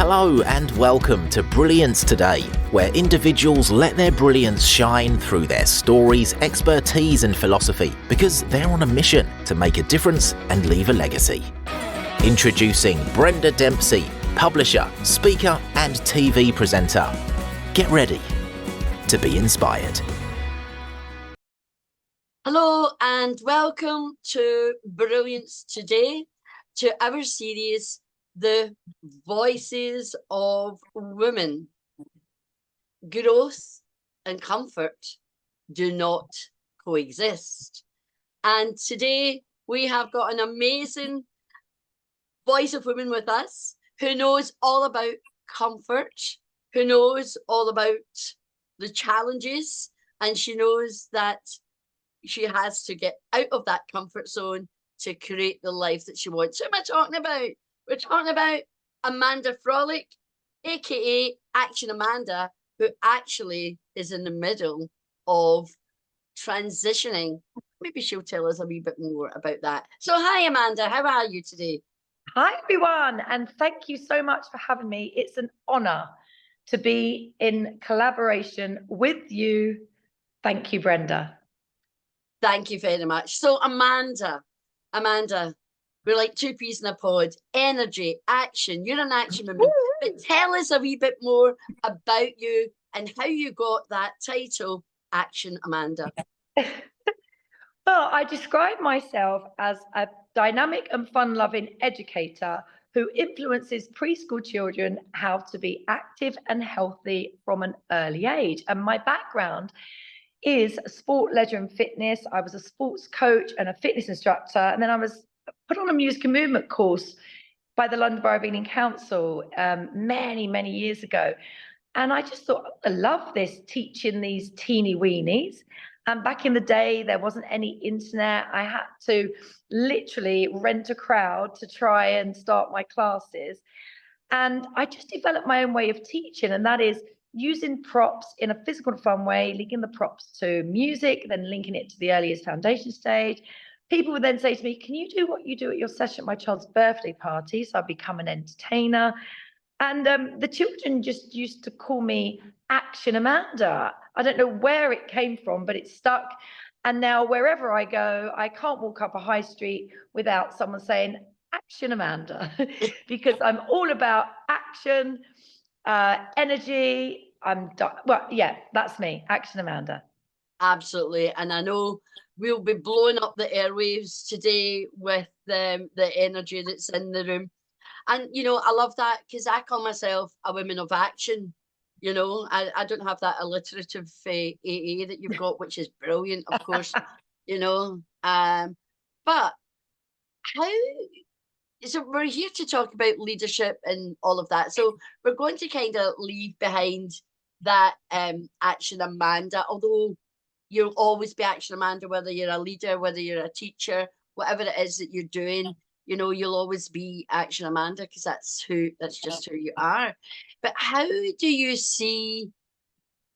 Hello and welcome to Brilliance Today, where individuals let their brilliance shine through their stories, expertise and philosophy, because they're on a mission to make a difference and leave a legacy. Introducing Brenda Dempsey, publisher, speaker and TV presenter. Get ready to be inspired. Hello and welcome to Brilliance Today, to our series, The Voices of Women. Growth and comfort do not coexist. And today we have got an amazing voice of women with us who knows all about comfort, who knows all about the challenges, and she knows that she has to get out of that comfort zone to create the life that she wants. Who am I talking about? We're talking about Amanda Frolich, aka Action Amanda, who actually is in the middle of transitioning. Maybe she'll tell us a wee bit more about that. So hi Amanda, how are you today? Hi everyone, and thank you so much for having me. It's an honor to be in collaboration with you. Thank you, Brenda. Thank you very much. So Amanda, we're like two peas in a pod. Energy, action. You're an action woman. But tell us a wee bit more about you and how you got that title, Action Amanda. Well, I describe myself as a dynamic and fun-loving educator who influences preschool children how to be active and healthy from an early age. And my background is sport, leisure and fitness. I was a sports coach and a fitness instructor, and then I was put on a music and movement course by the London Borough of Evening Council many years ago. And I just thought, I love this, teaching these teeny weenies. And back in the day, there wasn't any internet. I had to literally rent a crowd to try and start my classes. And I just developed my own way of teaching, and that is using props in a physical and fun way, linking the props to music, then linking it to the earliest foundation stage. People would then say to me, can you do what you do at your session at my child's birthday party? So I'd become an entertainer. And the children just used to call me Action Amanda. I don't know where it came from, but it stuck. And now wherever I go, I can't walk up a high street without someone saying, Action Amanda, because I'm all about action, energy. Well, yeah, that's me, Action Amanda. Absolutely. And I know we'll be blowing up the airwaves today with the energy that's in the room. And, you know, I love that because I call myself a woman of action. You know, I don't have that alliterative AA that you've got, which is brilliant, of course, you know. But how... So we're here to talk about leadership and all of that. So we're going to kind of leave behind that Action Amanda, although you'll always be Action Amanda, whether you're a leader, whether you're a teacher, whatever it is that you're doing, you know, you'll always be Action Amanda because that's just who you are. But how do you see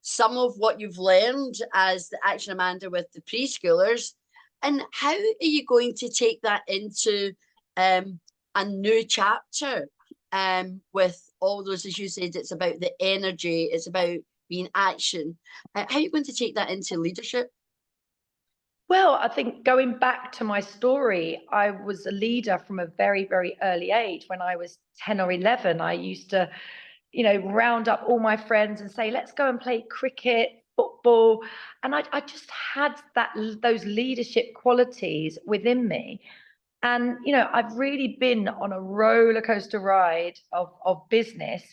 some of what you've learned as the Action Amanda with the preschoolers, and how are you going to take that into a new chapter with all those, as you said, it's about the energy, it's about being action. How are you going to take that into leadership? Well, I think going back to my story, I was a leader from a very early age. When I was 10 or 11, I used to, you know, round up all my friends and say, let's go and play cricket, football. And I just had those leadership qualities within me. And, you know, I've really been on a roller coaster ride of business.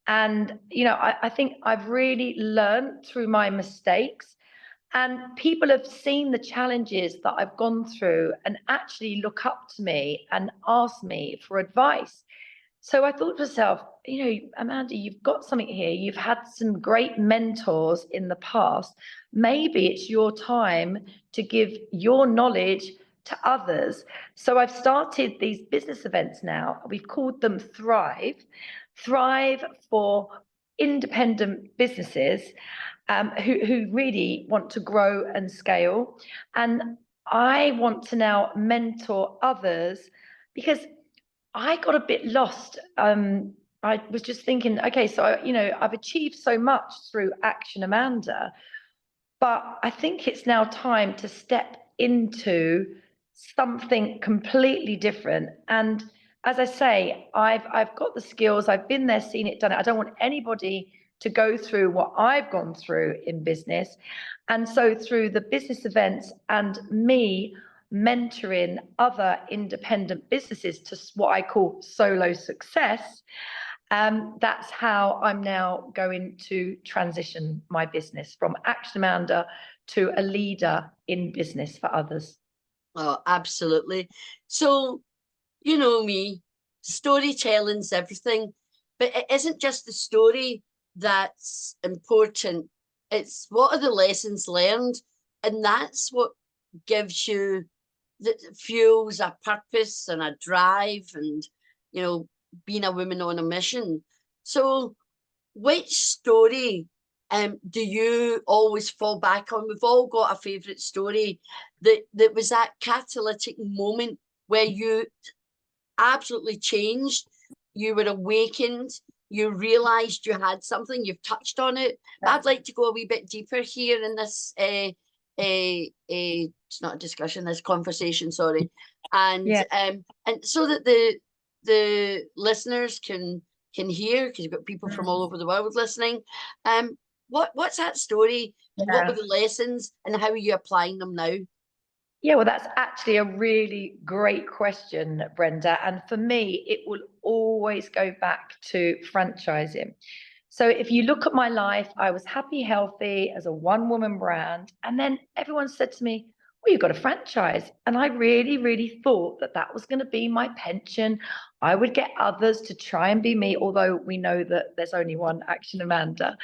And, you know, I think I've really learned through my mistakes, and people have seen the challenges that I've gone through and actually look up to me and ask me for advice. So I thought to myself, you know, Amanda, you've got something here. You've had some great mentors in the past. Maybe it's your time to give your knowledge to others. So I've started these business events now. We've called them Thrive for independent businesses who really want to grow and scale. And I want to now mentor others because I got a bit lost I was just thinking, okay, so, you know, I've achieved so much through Action Amanda, but I think it's now time to step into something completely different. And as I say, I've got the skills, I've been there, seen it, done it. I don't want anybody to go through what I've gone through in business. And so through the business events and me mentoring other independent businesses to what I call solo success, that's how I'm now going to transition my business from Action Amanda to a leader in business for others. Oh, absolutely. So, you know me, storytelling's everything, but it isn't just the story that's important. It's what are the lessons learned, and that's what gives you, that fuels a purpose and a drive, and you know, being a woman on a mission. So, which story do you always fall back on? We've all got a favourite story that was that catalytic moment where you absolutely changed, you were awakened, you realized you had something, you've touched on it. But I'd like to go a wee bit deeper here in this it's not a discussion, this conversation, sorry. And so that the listeners can hear, because you've got people from all over the world listening. What's that story? What were the lessons, and how are you applying them now? Yeah, well, that's actually a really great question, Brenda. And for me, it will always go back to franchising. So if you look at my life, I was happy, healthy as a one-woman brand. And then everyone said to me, well, you've got a franchise. And I really, really thought that that was going to be my pension. I would get others to try and be me, although we know that there's only one Action Amanda.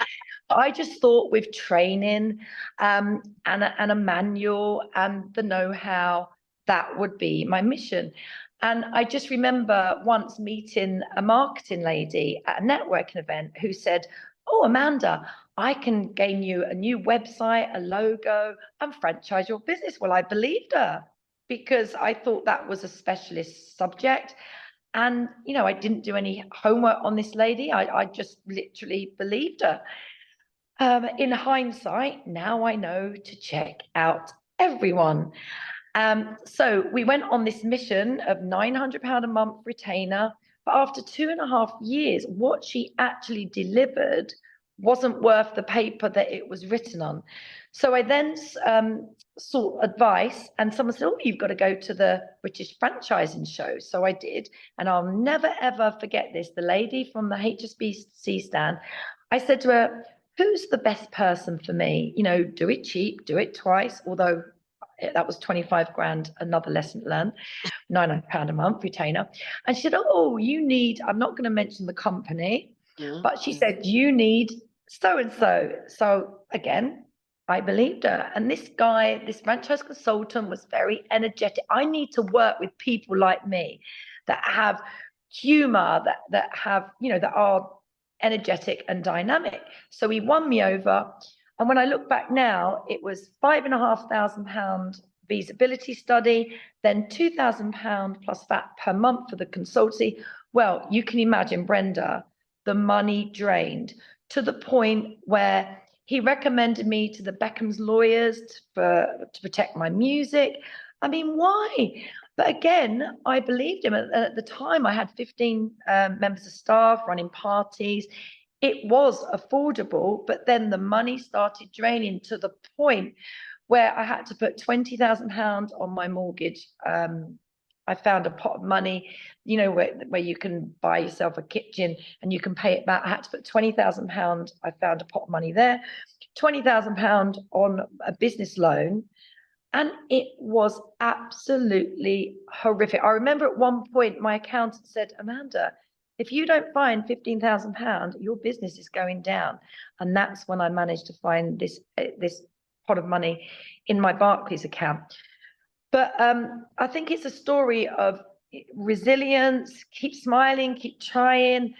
I just thought with training and a manual and the know-how, that would be my mission. And I just remember once meeting a marketing lady at a networking event who said, oh, Amanda, I can gain you a new website, a logo, and franchise your business. Well, I believed her because I thought that was a specialist subject. And, you know, I didn't do any homework on this lady. I just literally believed her. In hindsight, now I know to check out everyone. So we went on this mission of £900 a month retainer, but after 2.5 years, what she actually delivered wasn't worth the paper that it was written on. So I then sought advice, and someone said, oh, you've got to go to the British Franchising Show. So I did, and I'll never, ever forget this. The lady from the HSBC stand, I said to her, who's the best person for me? You know, do it cheap, do it twice, although that was 25 grand, another lesson learned, £900 a month retainer. And she said, oh, you need, I'm not going to mention the company, but she said, you need so-and-so. So again, I believed her. And this guy, this franchise consultant, was very energetic. I need to work with people like me that have humor, that have, you know, that are energetic and dynamic. So he won me over. And when I look back now, it was £5,500 feasibility study, then £2,000 plus that per month for the consultancy. Well, you can imagine, Brenda, the money drained to the point where he recommended me to the Beckham's lawyers to protect my music. I mean, why? But again, I believed him. At the time, I had 15 members of staff running parties. It was affordable, but then the money started draining to the point where I had to put £20,000 on my mortgage. I found a pot of money, you know, where you can buy yourself a kitchen and you can pay it back. I had to put £20,000. I found a pot of money there, £20,000 on a business loan. And it was absolutely horrific. I remember at one point, my accountant said, Amanda, if you don't find £15,000, your business is going down. And that's when I managed to find this pot of money in my Barclays account. But I think it's a story of resilience, keep smiling, keep trying.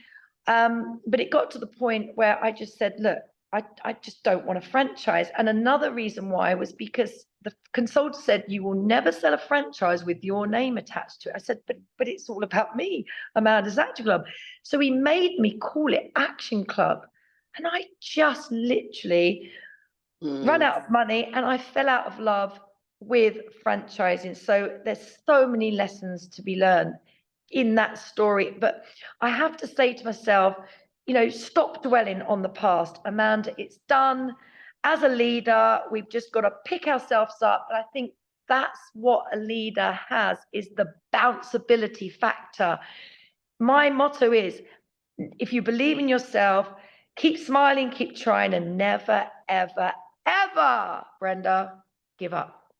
But it got to the point where I just said, look, I just don't want a franchise. And another reason why was because the consultant said, you will never sell a franchise with your name attached to it. I said, but it's all about me, Amanda's Action Club. So he made me call it Action Club. And I just literally ran out of money, and I fell out of love with franchising. So there's so many lessons to be learned in that story. But I have to say to myself, stop dwelling on the past, Amanda. It's done. As a leader, we've just got to pick ourselves up. And I think that's what a leader has, is the bounceability factor. My motto is, if you believe in yourself, keep smiling, keep trying, and never, ever, ever, Brenda, give up.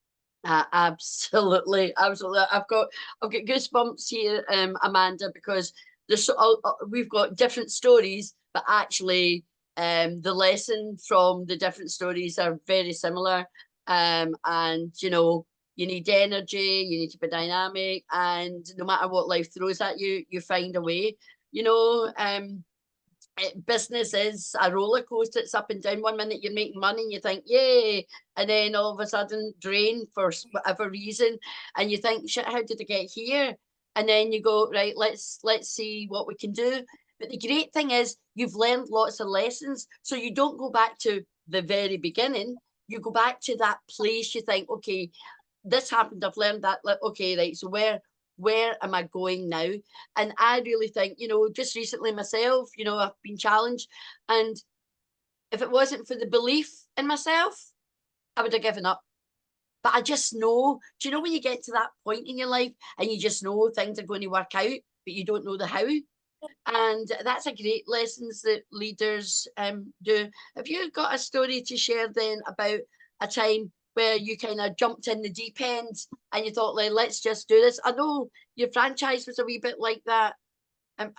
Absolutely. I've got goosebumps here, Amanda, because we've got different stories, but actually the lesson from the different stories are very similar. And you need energy, you need to be dynamic, and no matter what life throws at you, you find a way. Business is a roller coaster. It's up and down. One minute you're making money and you think, yay, and then all of a sudden drain for whatever reason, and you think, shit, how did I get here? And then you go, right, let's see what we can do. But the great thing is you've learned lots of lessons, so you don't go back to the very beginning. You go back to that place. You think, okay, this happened, I've learned that. Okay, right, so where am I going now? And I really think, just recently myself, I've been challenged. And if it wasn't for the belief in myself, I would have given up. But I just know, do you know when you get to that point in your life and you just know things are going to work out, but you don't know the how? And that's a great lesson that leaders do. Have you got a story to share then about a time where you kind of jumped in the deep end and you thought, like, let's just do this? I know your franchise was a wee bit like that.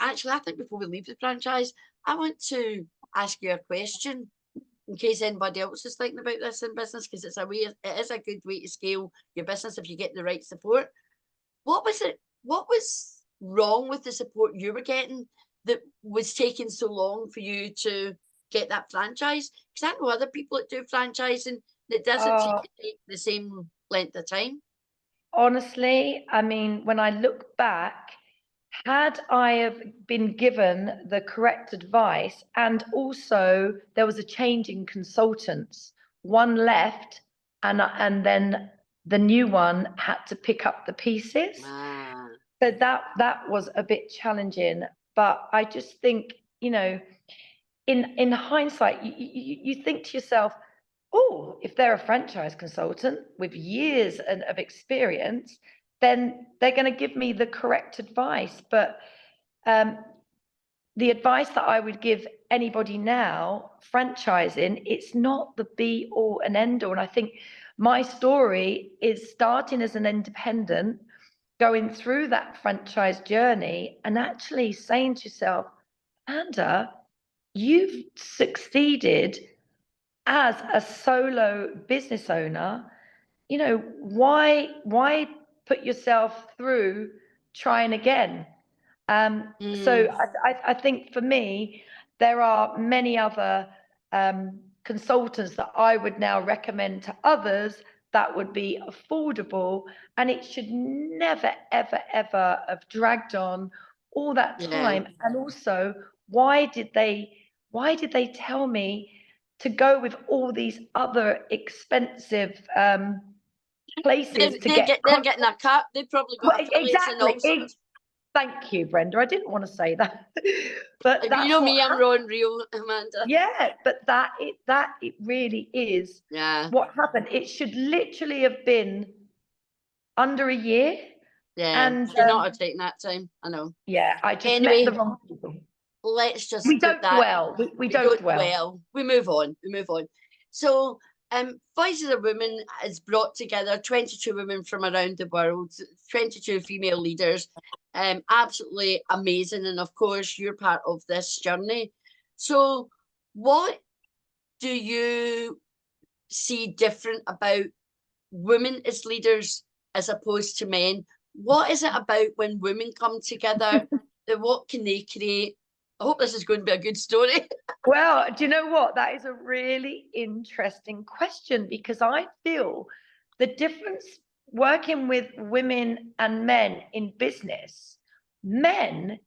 Actually, I think before we leave the franchise, I want to ask you a question in case anybody else is thinking about this in business, because it is a good way to scale your business if you get the right support. What was wrong with the support you were getting that was taking so long for you to get that franchise? Because I know other people that do franchising, it doesn't take the same length of time. Honestly, I mean, when I look back, had I have been given the correct advice, and also there was a change in consultants, one left, and then the new one had to pick up the pieces. So that was a bit challenging. But I just think, in hindsight, you think to yourself, oh, if they're a franchise consultant with years of experience, then they're going to give me the correct advice. But the advice that I would give anybody now, franchising, it's not the be all and end all. And I think my story is starting as an independent, going through that franchise journey and actually saying to yourself, Amanda, you've succeeded as a solo business owner. Why put yourself through trying again? So I think for me, there are many other consultants that I would now recommend to others that would be affordable, and it should never, ever, ever have dragged on all that time. Yeah. And also, why did they tell me to go with all these other expensive places they're getting a cut. They've probably got exactly. Thank you, Brenda. I didn't want to say that, but you know me, I'm raw and real, Amanda. Yeah, but that it really is. Yeah. What happened? It should literally have been under a year. Yeah. And should not have taken that time. I know. Yeah, I just met the wrong people. Let's just we don't dwell. We don't dwell. We move on. So Voices of Women has brought together 22 women from around the world, 22 female leaders. Absolutely amazing. And of course, you're part of this journey. So what do you see different about women as leaders as opposed to men? What is it about when women come together? What can they create? I hope this is going to be a good story. Well, do you know what? That is a really interesting question, because I feel the difference working with women and men in business, men,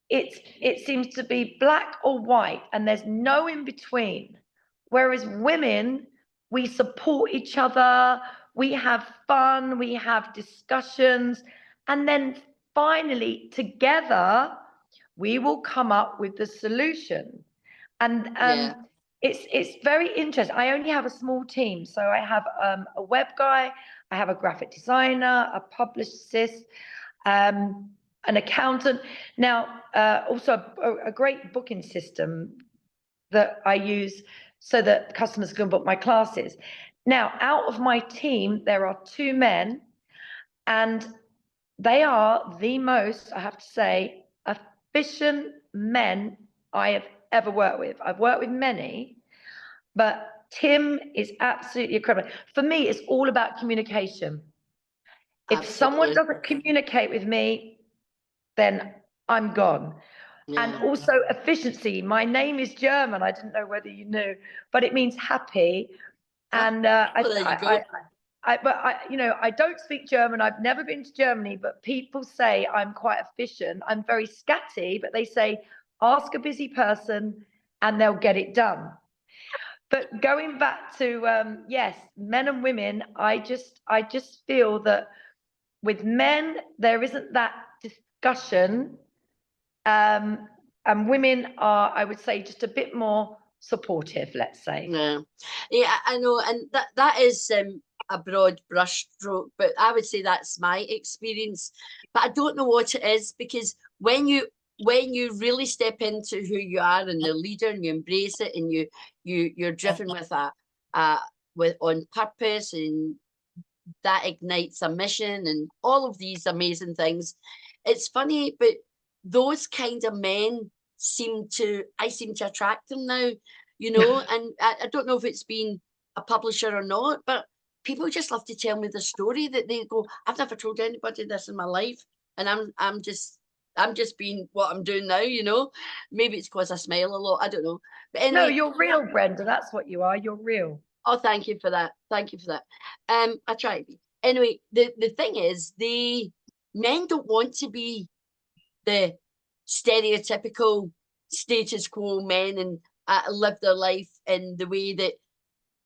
it seems to be black or white and there's no in between. Whereas women, we support each other, we have fun, we have discussions, and then finally together we will come up with the solution. And Yeah. it's very interesting. I only have a small team, so I have a web guy, I have a graphic designer, a publicist, an accountant. Now, also a great booking system that I use so that customers can book my classes. Now, out of my team, there are 2 men, and they are the most, I have to say, efficient men I have ever worked with. I've worked with many, but Tim is absolutely incredible. For me, it's all about communication. If someone Absolutely. doesn't communicate with me, then I'm gone. Yeah. And also efficiency. My name is German. I didn't know whether you knew, but it means happy. And Well, there you go. I don't speak German. I've never been to Germany, but people say I'm quite efficient. I'm very scatty, but they say, ask a busy person and they'll get it done. But going back to, yes, men and women, I just feel that with men, there isn't that discussion. And women are, I would say, just a bit more supportive, let's say. Yeah, yeah, I know, and that is a broad brushstroke, but I would say that's my experience. But I don't know what it is, because when you really step into who you are and the leader, and you embrace it, and you're driven with on purpose, and that ignites a mission, and all of these amazing things. It's funny, but those kind of men I seem to attract them now. And I don't know if it's been a publisher or not, but people just love to tell me the story that they go, I've never told anybody this in my life, and I'm just being what I'm doing now. Maybe it's because I smile a lot, I don't know, but anyway. No, you're real, Brenda. That's what you are. You're real. Oh, thank you for that. I try to be. Anyway, the thing is, the men don't want to be the stereotypical status quo men and live their life in the way that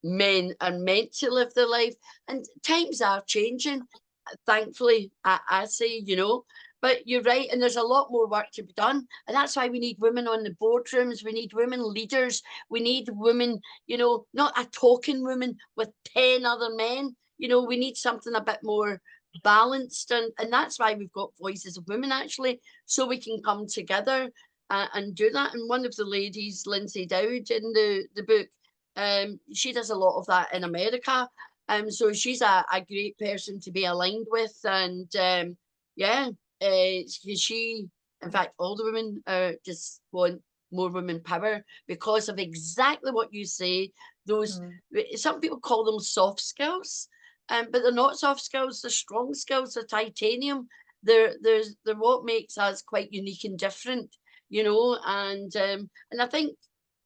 men are meant to live their life. And times are changing, thankfully, I say, but you're right. And there's a lot more work to be done. And that's why we need women on the boardrooms. We need women leaders. We need women, not a talking woman with 10 other men. We need something a bit more balanced, and that's why we've got Voices of Women, actually, so we can come together and do that. And one of the ladies, Lindsay Dowd, in the book, she does a lot of that in America, so she's a great person to be aligned with. And she, in fact, all the women just want more women power because of exactly what you say. Those some people call them soft skills, but they're not soft skills. They're strong skills. They're titanium. They're what makes us quite unique and different, And I think,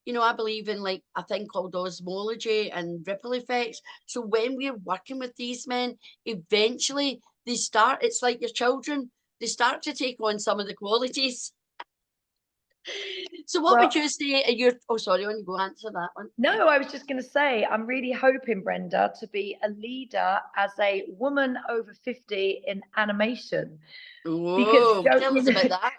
I believe in like a thing called osmology and ripple effects. So when we're working with these men, eventually they start. It's like your children. They start to take on some of the qualities. So what would you say? Oh, sorry, on you go, answer that one. No, I was just going to say, I'm really hoping, Brenda, to be a leader as a woman over 50 in animation. Whoa, tell us about that.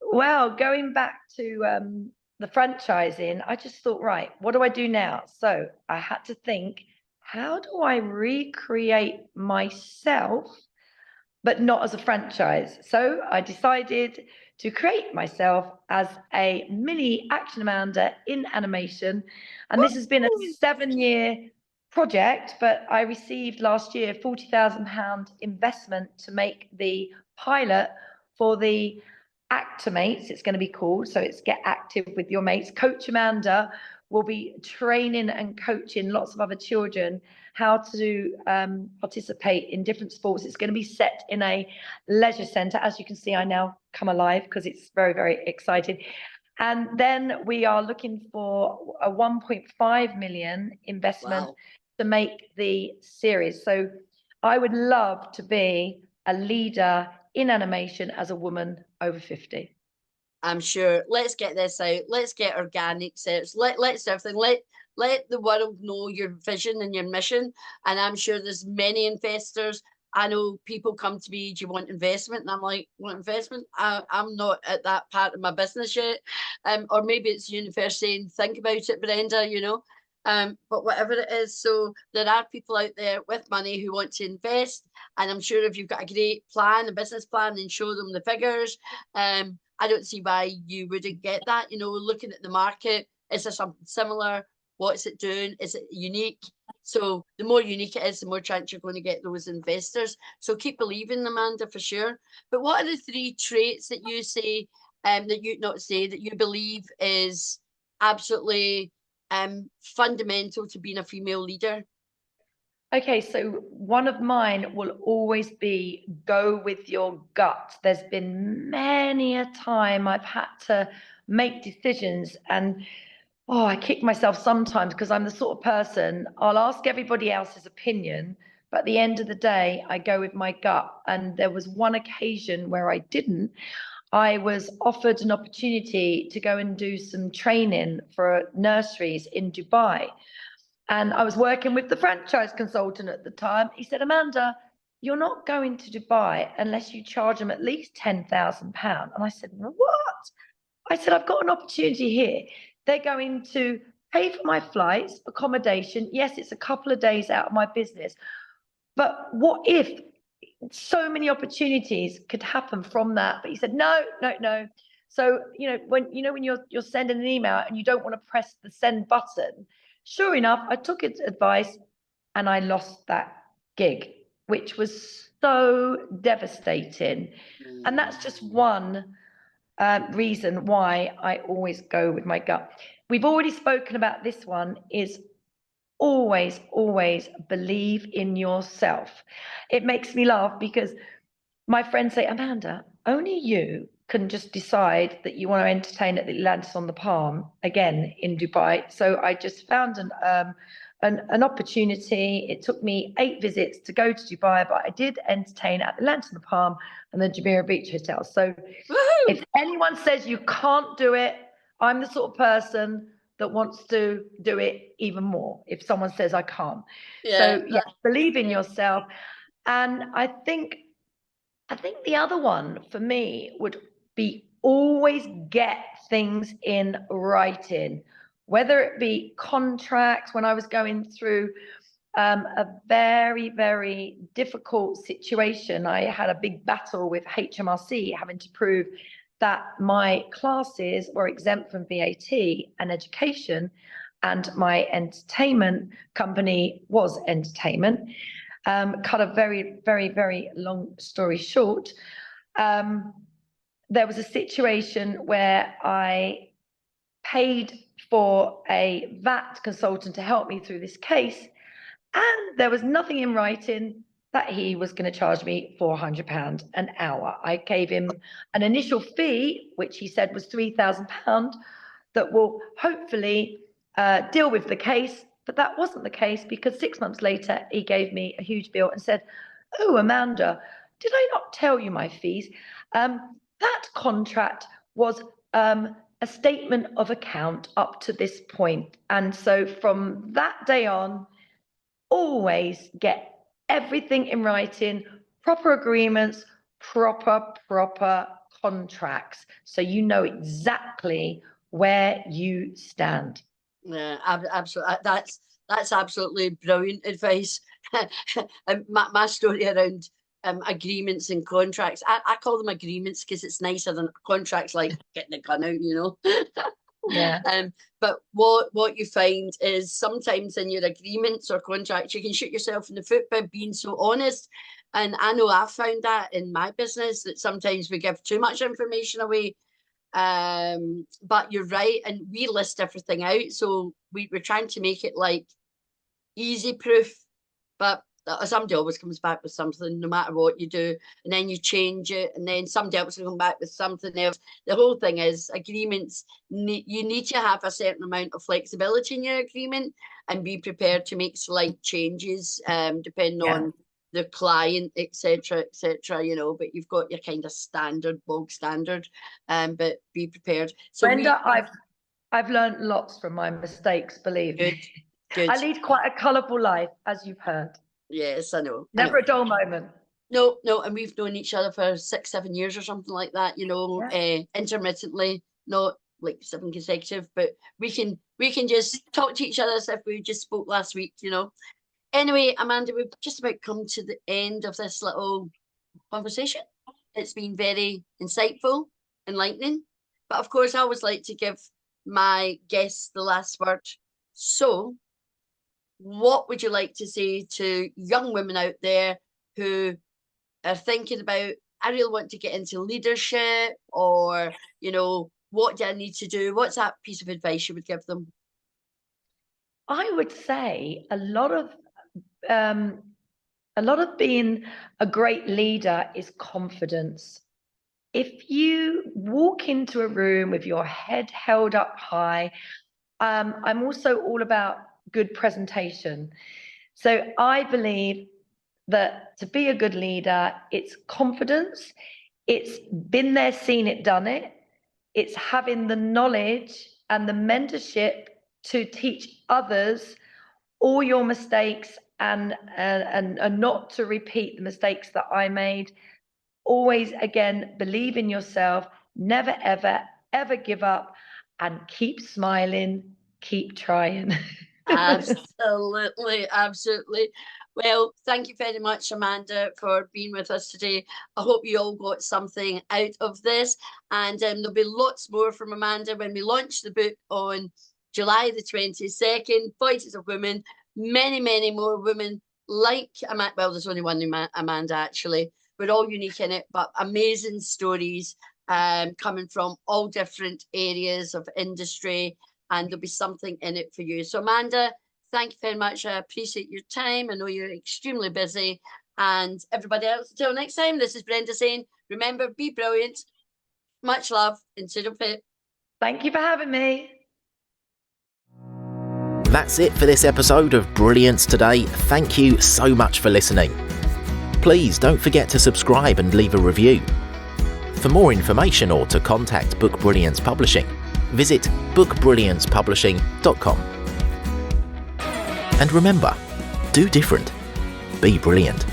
Well, going back to the franchising, I just thought, right, what do I do now? So I had to think, how do I recreate myself, but not as a franchise? So I decided to create myself as a mini Action Amanda in animation. And this has been a 7-year project, but I received last year £40,000 investment to make the pilot for the ACTimates, it's going to be called. So it's Get Active with Your Mates. Coach Amanda will be training and coaching lots of other children how to participate in different sports. It's going to be set in a leisure centre. As you can see, I now come alive because it's very, very exciting. And then we are looking for a 1.5 million investment Wow. to make the series. So I would love to be a leader in animation as a woman over 50. I'm sure. Let's get this out. Let's get organic sales. Let's everything. Let the world know your vision and your mission. And I'm sure there's many investors. I know people come to me, do you want investment? And I'm like, what investment? I'm not at that part of my business yet. Or maybe it's the universe saying, think about it, Brenda, you know. But whatever it is, so there are people out there with money who want to invest. And I'm sure if you've got a great plan, a business plan, and show them the figures, I don't see why you wouldn't get that. You know, looking at the market, is there something similar? What's it doing? Is it unique? So the more unique it is, the more chance you're going to get those investors. So keep believing, Amanda, for sure. But what are the 3 traits that you say, that you believe is absolutely fundamental to being a female leader? Okay, so one of mine will always be go with your gut. There's been many a time I've had to make decisions, and I kick myself sometimes because I'm the sort of person, I'll ask everybody else's opinion, but at the end of the day, I go with my gut. And there was one occasion where I didn't. I was offered an opportunity to go and do some training for nurseries in Dubai. And I was working with the franchise consultant at the time. He said, Amanda, you're not going to Dubai unless you charge them at least £10,000. And I said, what? I said, I've got an opportunity here. They're going to pay for my flights, accommodation. Yes, it's a couple of days out of my business. But what if so many opportunities could happen from that? But he said, no. So, when you're sending an email and you don't want to press the send button, sure enough, I took his advice and I lost that gig, which was so devastating. And that's just one reason why I always go with my gut. We've already spoken about this one, is always believe in yourself. It makes me laugh because my friends say, Amanda, only you can just decide that you want to entertain at the Atlantis on the Palm again in Dubai. So I just found an opportunity. It took me 8 visits to go to Dubai, but I did entertain at the Atlantis on the Palm and the Jumeirah Beach Hotel. So if anyone says you can't do it, I'm the sort of person that wants to do it even more if someone says I can't. So believe in yourself. And I think the other one for me would be always get things in writing, whether it be contracts. When I was going through a very, very difficult situation, I had a big battle with HMRC having to prove that my classes were exempt from VAT and education, and my entertainment company was entertainment. Cut a very, very, very long story short, there was a situation where I paid for a VAT consultant to help me through this case, and there was nothing in writing that he was going to charge me £400 an hour. I gave him an initial fee, which he said was £3,000, that will hopefully deal with the case. But that wasn't the case, because 6 months later, he gave me a huge bill and said, oh, Amanda, did I not tell you my fees? That contract was a statement of account up to this point. And so from that day on, always get everything in writing, proper agreements, proper contracts, so you know exactly where you stand. Yeah, absolutely. That's absolutely brilliant advice. My story around agreements and contracts, I call them agreements because it's nicer than contracts, like getting the gun out, you know. Yeah. But what you find is sometimes in your agreements or contracts, you can shoot yourself in the foot by being so honest. And I know I've found that in my business, that sometimes we give too much information away. But you're right, and we list everything out, so we're trying to make it like easy proof. But somebody always comes back with something, no matter what you do, and then you change it, and then somebody else will come back with something else. The whole thing is agreements. You need to have a certain amount of flexibility in your agreement and be prepared to make slight changes, depending on the client, etc., you know. But you've got your kind of standard, bog standard, but be prepared. So Brenda, I've learned lots from my mistakes, believe me. Good. I lead quite a colourful life, as you've heard. Yes, I know. Never a dull moment. No, and we've known each other for 6-7 years or something like that, you know, intermittently, not like 7 consecutive, but we can just talk to each other as if we just spoke last week, you know. Anyway, Amanda, we've just about come to the end of this little conversation. It's been very insightful, enlightening, but of course I always like to give my guests the last word. So what would you like to say to young women out there who are thinking about, I really want to get into leadership, or, you know, what do I need to do? What's that piece of advice you would give them? I would say a lot of being a great leader is confidence. If you walk into a room with your head held up high, I'm also all about good presentation. So I believe that to be a good leader, it's confidence, it's been there, seen it, done it. It's having the knowledge and the mentorship to teach others all your mistakes and not to repeat the mistakes that I made. Always, again, believe in yourself, never, ever, ever give up, and keep smiling, keep trying. Absolutely. Well, thank you very much, Amanda, for being with us today. I hope you all got something out of this, and there'll be lots more from Amanda when we launch the book on July the 22nd, Voices of Women. Many more women like Amanda. Well, there's only one Amanda, actually. We're all unique in it, but amazing stories coming from all different areas of industry, and there'll be something in it for you. So, Amanda, thank you very much. I appreciate your time. I know you're extremely busy. And everybody else, until next time, this is Brenda saying, remember, be brilliant. Much love, and sit up it. Thank you for having me. That's it for this episode of Brilliance Today. Thank you so much for listening. Please don't forget to subscribe and leave a review. For more information or to contact Book Brilliance Publishing, visit bookbrilliancepublishing.com. And remember, do different. Be brilliant.